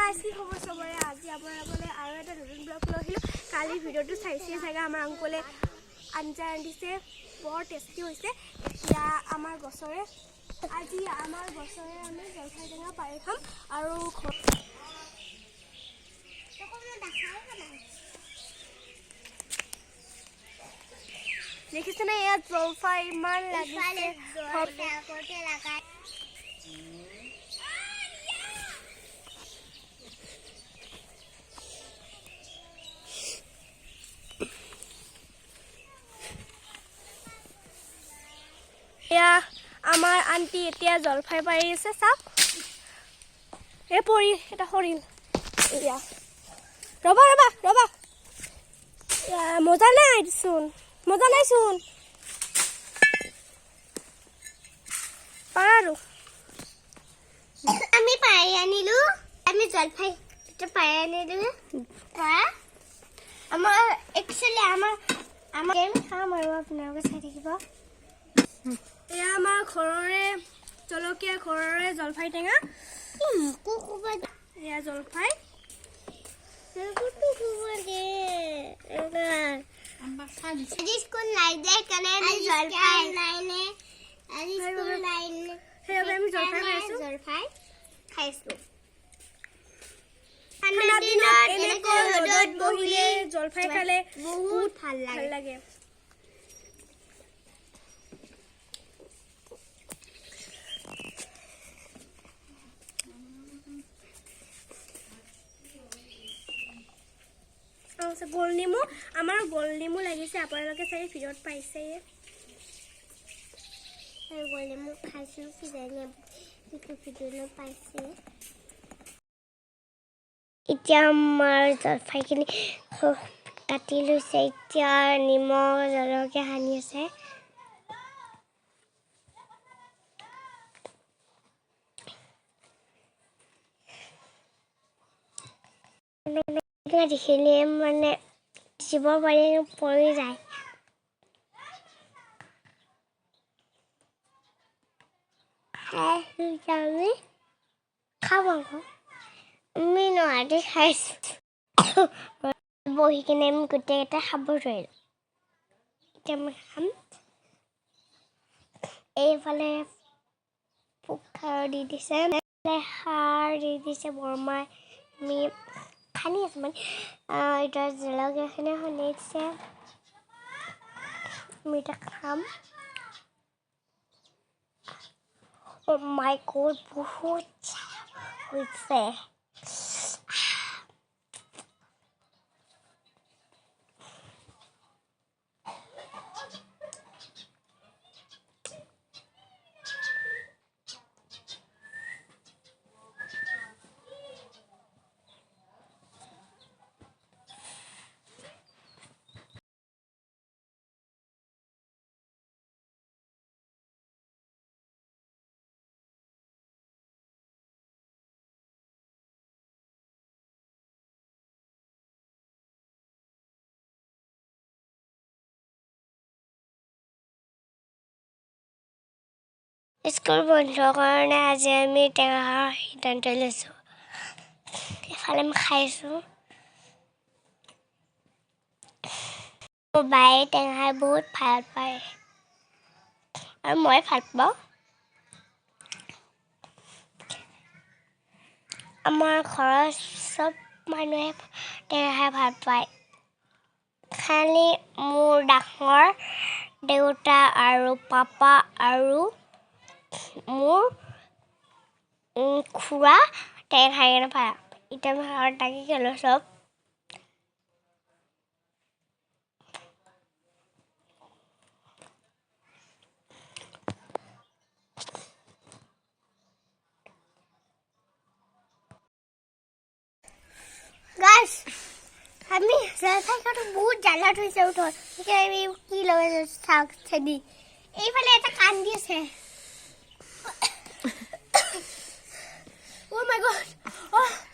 Guys কি খবৰ সবৰে আজি আপোনালোকলৈ আৰু এটা নতুন ব্লগ লৈ আহিলোঁ কালি ভিডিঅ'টো চাইছে চাগে আমাৰ আংকলে আঞ্জা ৰান্ধিছে বৰ টেষ্টি হৈছে এতিয়া আমাৰ গছৰে আজি আমাৰ গছৰে আমি জলফাই টেঙা পাৰি খাম আৰু দেখিছেনে ইয়াত জলফাই ইমান লাগিছে এয়া আমাৰ আন্টি এতিয়া জলফাই পাৰি আছে চাওক এ পৰি এটা সৰিল এয়া ৰবা ৰবা ৰবা মজা নাইচোন পাৰো আমি পাৰি আনিলো আমি জলফাই পাৰি আনিলো আমাৰ একচুৱেলি আমাৰ খাম আৰু আপোনালোকে চাই থাকিব এয়া আমাৰ ঘৰৰে জলকীয়া ঘৰৰে জলফাই টেঙা এয়া জলফাই স্কুল নাই যায় কাৰণে আমি জলফাই লাইনে স্কুল লাইনে সেইবাবে আমি জলফাই খাইছো ঠাণ্ডা দিনত এনেকৈ ৰ'দত বহিলে জলফাই খালে বহুত ভাল লাগে গোল নেমু আমাৰ গোল নেমু লাগিছে আপোনালোকে চাগে ভিডিঅ'ত পাইছে গোল নেমু খাইছো ভিডিঅ'ত পাইছে এতিয়া আমাৰ জলফাইখিনি কাটি লৈছে এতিয়া নিমখ জলকীয়া সানি আছে দেখিলে মানে দিব পাৰি পৰি যায় আমি খাব আকৌ আমি নোৱাৰি খাইছো বহি কিনে আমি গোটেইকেইটা খাব ধৰিলোঁ এতিয়া আমি খাম এইফালে পোখাৰ দি দিছে সাৰ দি দিছে বৰমাই আমি খানি আছো মানে এতিয়া জলকীয়াখিনি সানি দিছে আমি এতিয়া খাম মাই গড বহুত হৈছে স্কুল বন্ধৰ কাৰণে আজি আমি টেঙা খোৱাৰ সিদ্ধান্ত লৈছোঁ এফালে আমি খাইছোঁ বায়ে টেঙা খাই বহুত ভাল পায় আৰু মই ভাল পাওঁ আমাৰ ঘৰৰ চব মানুহে টেঙা খাই ভাল পায় খালি মোৰ ডাঙৰ দেউতা আৰু পাপা আৰু মোৰ খুৰা টেঙা খাই কেনে পায় এতিয়া আমি ঘৰত টাকি খেলোঁ চব গাইছ আমি জলফাই খাওঁতে বহুত জ্বালা থৈছে উঠত আমি কি লগাইছোঁ চাওক চেনি এইফালে এটা কান্দি আছে Oh my god! Oh!